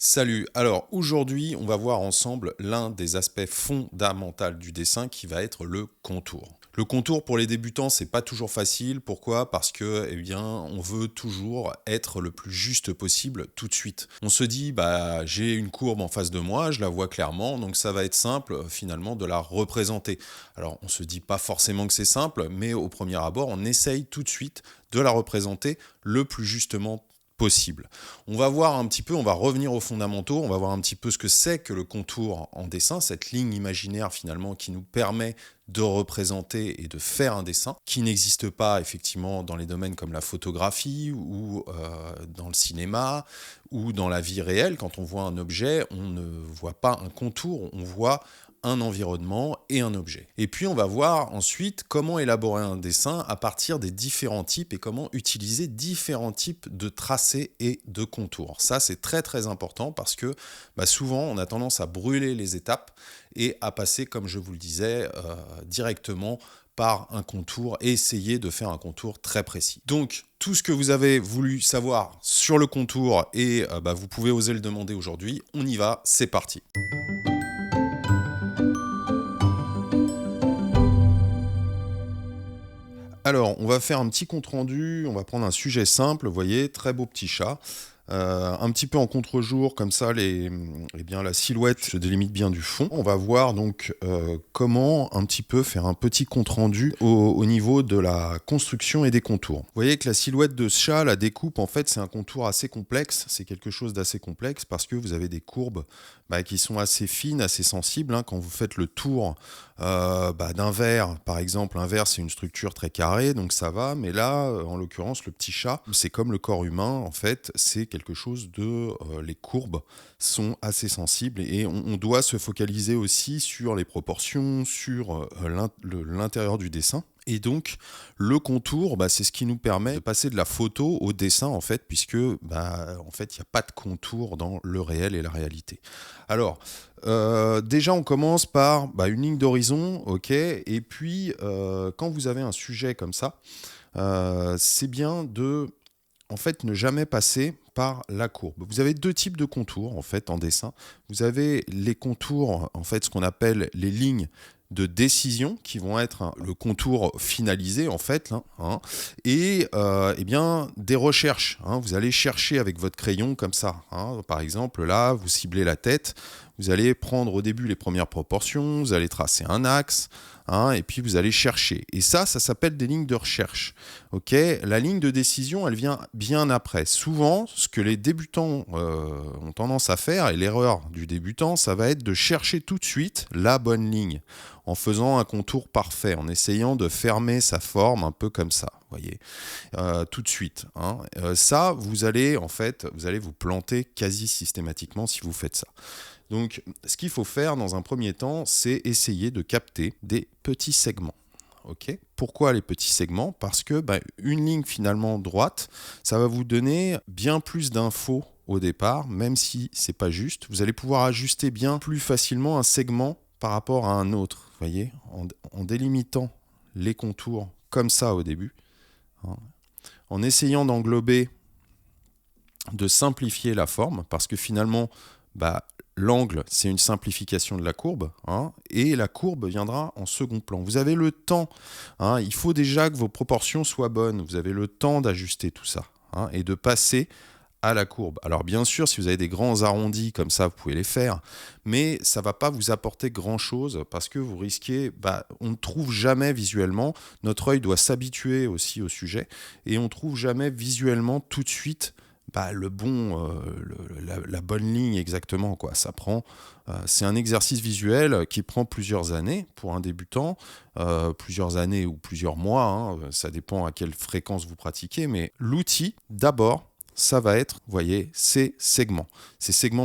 Salut, alors aujourd'hui on va voir ensemble l'un des aspects fondamentaux du dessin qui va être le contour. Le contour pour les débutants c'est pas toujours facile, pourquoi? Parce que on veut toujours être le plus juste possible tout de suite. On se dit j'ai une courbe en face de moi, je la vois clairement, donc ça va être simple finalement de la représenter. Alors on se dit pas forcément que c'est simple, mais au premier abord on essaye tout de suite de la représenter le plus justement possible. On va voir un petit peu, on va revenir aux fondamentaux, on va voir un petit peu ce que c'est que le contour en dessin, cette ligne imaginaire finalement qui nous permet de représenter et de faire un dessin, qui n'existe pas effectivement dans les domaines comme la photographie ou dans le cinéma ou dans la vie réelle. Quand on voit un objet, on ne voit pas un contour, on voit un environnement et un objet. Et puis on va voir ensuite comment élaborer un dessin à partir des différents types et comment utiliser différents types de tracés et de contours. Ça c'est très très important parce que souvent on a tendance à brûler les étapes et à passer, comme je vous le disais, directement par un contour et essayer de faire un contour très précis. Donc tout ce que vous avez voulu savoir sur le contour et vous pouvez oser le demander aujourd'hui, on y va, c'est parti. Alors, on va faire un petit compte-rendu, on va prendre un sujet simple, vous voyez, très beau petit chat. Un petit peu en contre-jour, comme ça, la silhouette se délimite bien du fond. On va voir donc comment un petit peu faire un petit compte-rendu au niveau de la construction et des contours. Vous voyez que la silhouette de ce chat, la découpe, en fait, c'est un contour assez complexe. C'est quelque chose d'assez complexe parce que vous avez des courbes qui sont assez fines, assez sensibles. Quand vous faites le tour d'un verre, par exemple, un verre, c'est une structure très carrée, donc ça va. Mais là, en l'occurrence, le petit chat, c'est comme le corps humain, en fait, c'est quelque chose de... les courbes sont assez sensibles et on doit se focaliser aussi sur les proportions, sur l'intérieur du dessin. Et donc, le contour, c'est ce qui nous permet de passer de la photo au dessin, en fait, puisque, il n'y a pas de contour dans le réel et la réalité. Alors, déjà, on commence par une ligne d'horizon, ok, et puis, quand vous avez un sujet comme ça, c'est bien de, en fait, ne jamais passer par la courbe. Vous avez deux types de contours, en fait, en dessin. Vous avez les contours, en fait, ce qu'on appelle les lignes de décision qui vont être le contour finalisé en fait et des recherches. Vous allez chercher avec votre crayon comme ça. Par exemple là vous ciblez la tête, vous allez prendre au début les premières proportions, vous allez tracer un axe et puis vous allez chercher. Et ça s'appelle des lignes de recherche. Ok, la ligne de décision, elle vient bien après. Souvent, ce que les débutants ont tendance à faire, et l'erreur du débutant, ça va être de chercher tout de suite la bonne ligne, en faisant un contour parfait, en essayant de fermer sa forme un peu comme ça, voyez, tout de suite. Ça, vous allez vous planter quasi systématiquement si vous faites ça. Donc, ce qu'il faut faire dans un premier temps, c'est essayer de capter des petits segments. Okay. Pourquoi les petits segments? Parce que une ligne finalement droite, ça va vous donner bien plus d'infos au départ, même si c'est pas juste. Vous allez pouvoir ajuster bien plus facilement un segment par rapport à un autre, voyez, en délimitant les contours comme ça au début, en essayant d'englober, de simplifier la forme, parce que finalement, l'angle, c'est une simplification de la courbe, et la courbe viendra en second plan. Vous avez le temps, il faut déjà que vos proportions soient bonnes, vous avez le temps d'ajuster tout ça, et de passer à la courbe. Alors bien sûr, si vous avez des grands arrondis comme ça, vous pouvez les faire, mais ça ne va pas vous apporter grand-chose parce que vous risquez, on ne trouve jamais visuellement, notre œil doit s'habituer aussi au sujet, et on ne trouve jamais visuellement tout de suite la bonne ligne exactement, quoi. Ça prend, c'est un exercice visuel qui prend plusieurs années pour un débutant, plusieurs années ou plusieurs mois, ça dépend à quelle fréquence vous pratiquez, mais l'outil, d'abord, ça va être, vous voyez, ces segments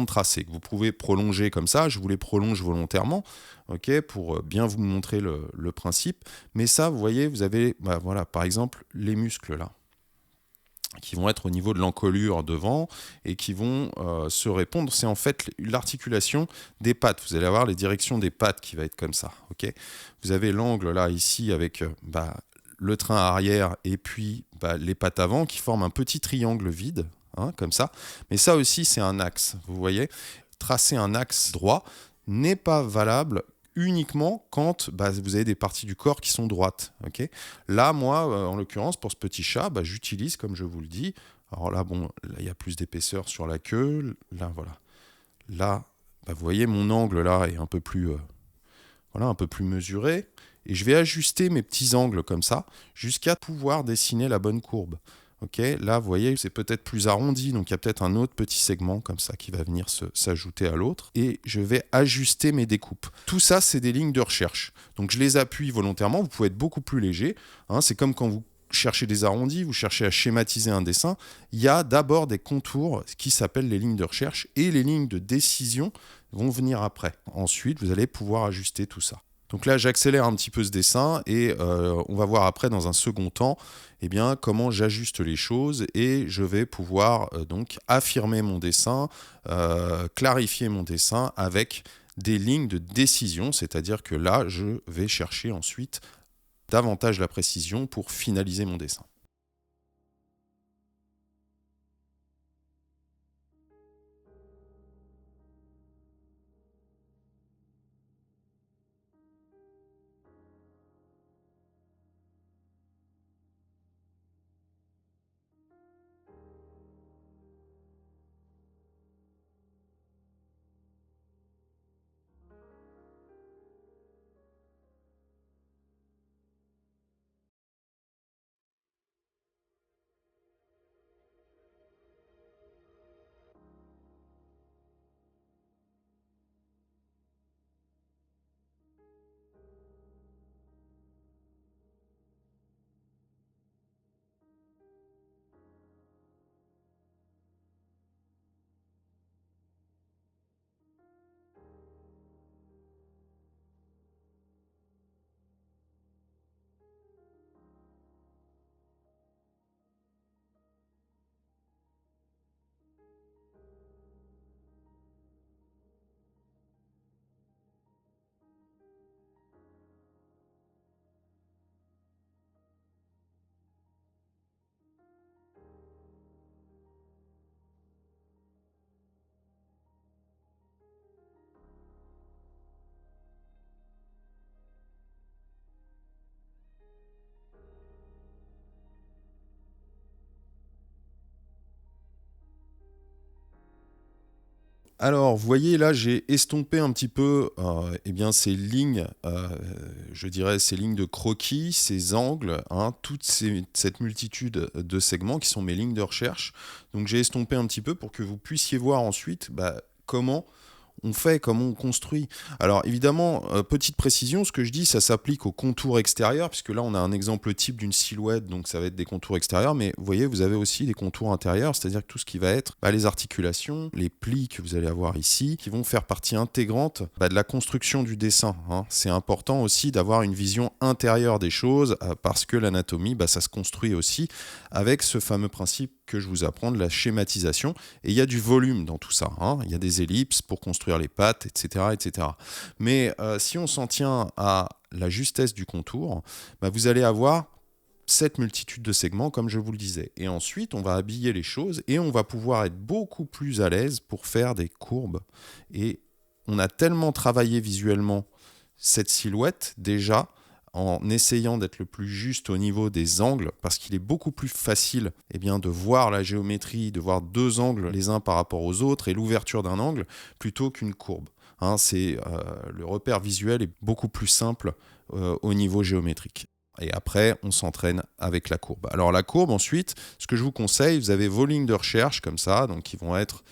de tracé que vous pouvez prolonger comme ça. Je vous les prolonge volontairement, ok, pour bien vous montrer le principe. Mais ça, vous voyez, vous avez, par exemple, les muscles là, qui vont être au niveau de l'encolure devant et qui vont se répondre. C'est en fait l'articulation des pattes. Vous allez avoir les directions des pattes qui va être comme ça. Okay, vous avez l'angle là, ici, avec le train arrière et puis les pattes avant qui forment un petit triangle vide. hein, comme ça. Mais ça aussi, c'est un axe, vous voyez. Tracer un axe droit n'est pas valable uniquement quand vous avez des parties du corps qui sont droites. Okay, là, moi, en l'occurrence, pour ce petit chat, j'utilise, comme je vous le dis, alors là, il y a plus d'épaisseur sur la queue. Là, voilà. Là, vous voyez, mon angle là est un peu plus mesuré. Et je vais ajuster mes petits angles comme ça jusqu'à pouvoir dessiner la bonne courbe. Okay, là, vous voyez, c'est peut-être plus arrondi, donc il y a peut-être un autre petit segment comme ça qui va venir s'ajouter à l'autre. Et je vais ajuster mes découpes. Tout ça, c'est des lignes de recherche. Donc je les appuie volontairement, vous pouvez être beaucoup plus léger. Hein, c'est comme quand vous cherchez des arrondis, vous cherchez à schématiser un dessin. Il y a d'abord des contours qui s'appellent les lignes de recherche et les lignes de décision vont venir après. Ensuite, vous allez pouvoir ajuster tout ça. Donc là, j'accélère un petit peu ce dessin et on va voir après dans un second temps comment j'ajuste les choses et je vais pouvoir donc affirmer mon dessin, clarifier mon dessin avec des lignes de décision, c'est-à-dire que là, je vais chercher ensuite davantage la précision pour finaliser mon dessin. Alors, vous voyez, là, j'ai estompé un petit peu ces lignes, je dirais, ces lignes de croquis, ces angles, hein, cette multitude de segments qui sont mes lignes de recherche. Donc, j'ai estompé un petit peu pour que vous puissiez voir ensuite comment on fait, comment on construit. Alors évidemment, petite précision, ce que je dis, ça s'applique aux contours extérieurs, puisque là on a un exemple type d'une silhouette, donc ça va être des contours extérieurs, mais vous voyez, vous avez aussi des contours intérieurs, c'est-à-dire que tout ce qui va être les articulations, les plis que vous allez avoir ici, qui vont faire partie intégrante de la construction du dessin. Hein. C'est important aussi d'avoir une vision intérieure des choses, parce que l'anatomie, ça se construit aussi avec ce fameux principe que je vous apprends de la schématisation. Et il y a du volume dans tout ça. Hein. Il y a des ellipses pour construire les pattes, etc. etc. Mais si on s'en tient à la justesse du contour, vous allez avoir cette multitude de segments, comme je vous le disais. Et ensuite, on va habiller les choses et on va pouvoir être beaucoup plus à l'aise pour faire des courbes. Et on a tellement travaillé visuellement cette silhouette déjà, en essayant d'être le plus juste au niveau des angles, parce qu'il est beaucoup plus facile de voir la géométrie, de voir deux angles les uns par rapport aux autres et l'ouverture d'un angle, plutôt qu'une courbe. Hein, le repère visuel est beaucoup plus simple au niveau géométrique. Et après, on s'entraîne avec la courbe. Alors la courbe, ensuite, ce que je vous conseille, vous avez vos lignes de recherche comme ça, donc qui vont être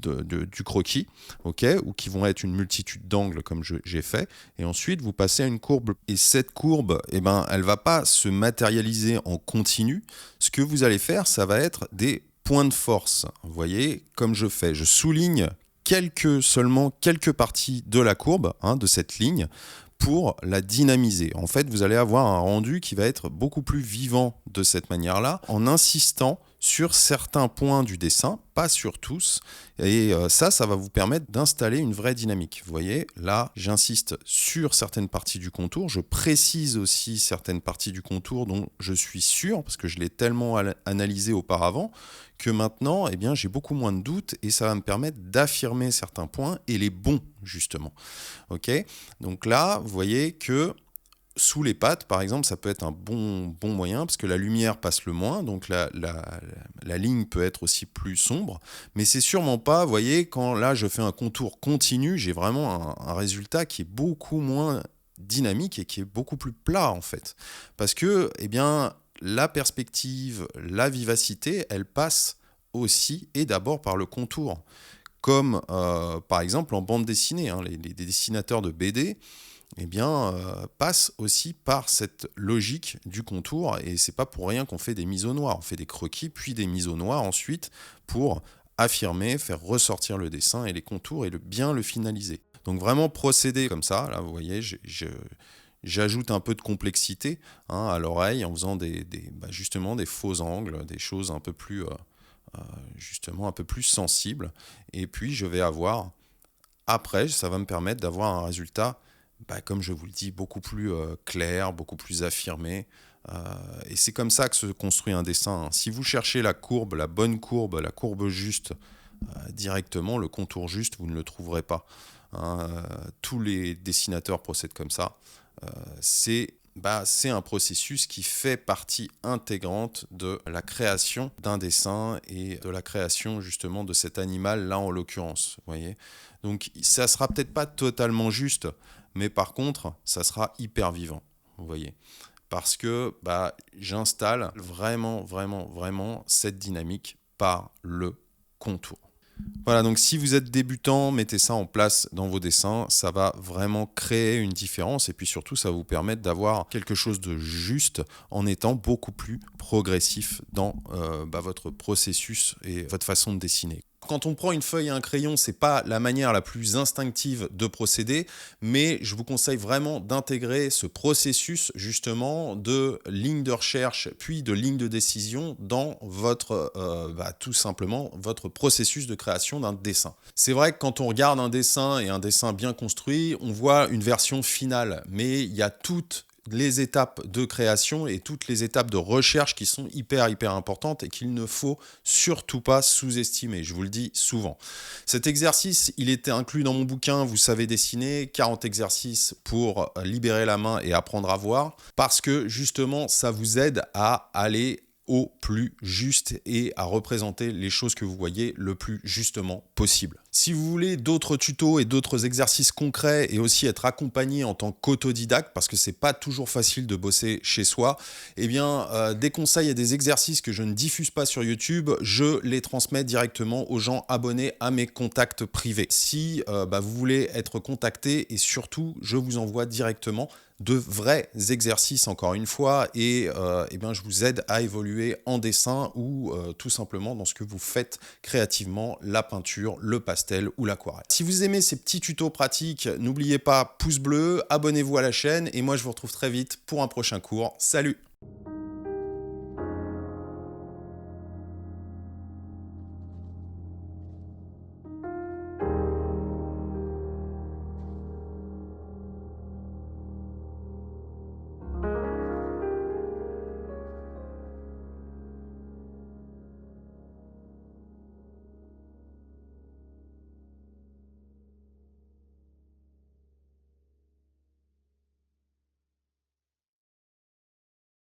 du croquis, okay, ou qui vont être une multitude d'angles comme j'ai fait, et ensuite vous passez à une courbe. Et cette courbe, elle ne va pas se matérialiser en continu. Ce que vous allez faire, ça va être des points de force. Vous voyez, comme je fais, je souligne seulement quelques parties de la courbe, de cette ligne, pour la dynamiser. En fait, vous allez avoir un rendu qui va être beaucoup plus vivant de cette manière-là, en insistant sur certains points du dessin, pas sur tous. Et ça va vous permettre d'installer une vraie dynamique. Vous voyez, là, j'insiste sur certaines parties du contour. Je précise aussi certaines parties du contour dont je suis sûr, parce que je l'ai tellement analysé auparavant, que maintenant, eh bien, j'ai beaucoup moins de doutes et ça va me permettre d'affirmer certains points et les bons, justement. Ok ? Donc là, vous voyez que sous les pattes, par exemple, ça peut être un bon moyen parce que la lumière passe le moins, donc la ligne peut être aussi plus sombre, mais c'est sûrement pas, vous voyez, quand là je fais un contour continu, j'ai vraiment un résultat qui est beaucoup moins dynamique et qui est beaucoup plus plat en fait. Parce que, eh bien, la perspective, la vivacité, elle passe aussi et d'abord par le contour. Comme par exemple en bande dessinée, hein, les dessinateurs de BD, eh bien, passe aussi par cette logique du contour. Et c'est pas pour rien qu'on fait des mises au noir. On fait des croquis, puis des mises au noir ensuite pour affirmer, faire ressortir le dessin et les contours et bien le finaliser. Donc vraiment procéder comme ça. Là, vous voyez, j'ajoute un peu de complexité à l'oreille en faisant justement des faux angles, des choses un peu plus, justement un peu plus sensibles. Et puis, je vais avoir, après, ça va me permettre d'avoir un résultat comme je vous le dis, beaucoup plus clair, beaucoup plus affirmé. Et c'est comme ça que se construit un dessin. Si vous cherchez la courbe, la bonne courbe, la courbe juste directement, le contour juste, vous ne le trouverez pas. Tous les dessinateurs procèdent comme ça. C'est un processus qui fait partie intégrante de la création d'un dessin et de la création justement de cet animal, là en l'occurrence. Voyez. Donc ça ne sera peut-être pas totalement juste, mais par contre, ça sera hyper vivant, vous voyez. Parce que j'installe vraiment cette dynamique par le contour. Voilà, donc si vous êtes débutant, mettez ça en place dans vos dessins, ça va vraiment créer une différence et puis surtout ça va vous permettre d'avoir quelque chose de juste en étant beaucoup plus progressif dans votre processus et votre façon de dessiner. Quand on prend une feuille et un crayon, c'est pas la manière la plus instinctive de procéder, mais je vous conseille vraiment d'intégrer ce processus justement de ligne de recherche puis de ligne de décision dans votre tout simplement votre processus de création d'un dessin. C'est vrai que quand on regarde un dessin et un dessin bien construit, on voit une version finale, mais il y a toutes les étapes de création et toutes les étapes de recherche qui sont hyper importantes et qu'il ne faut surtout pas sous-estimer, je vous le dis souvent. Cet exercice, il était inclus dans mon bouquin Vous savez dessiner, 40 exercices pour libérer la main et apprendre à voir, parce que justement, ça vous aide à aller au plus juste et à représenter les choses que vous voyez le plus justement possible. Si vous voulez d'autres tutos et d'autres exercices concrets et aussi être accompagné en tant qu'autodidacte, parce que c'est pas toujours facile de bosser chez soi, eh bien des conseils et des exercices que je ne diffuse pas sur YouTube, je les transmets directement aux gens abonnés à mes contacts privés. Si vous voulez être contacté et surtout je vous envoie directement de vrais exercices encore une fois et je vous aide à évoluer en dessin ou tout simplement dans ce que vous faites créativement, la peinture, le pastel ou l'aquarelle. Si vous aimez ces petits tutos pratiques, n'oubliez pas pouce bleu, abonnez-vous à la chaîne et moi je vous retrouve très vite pour un prochain cours. Salut!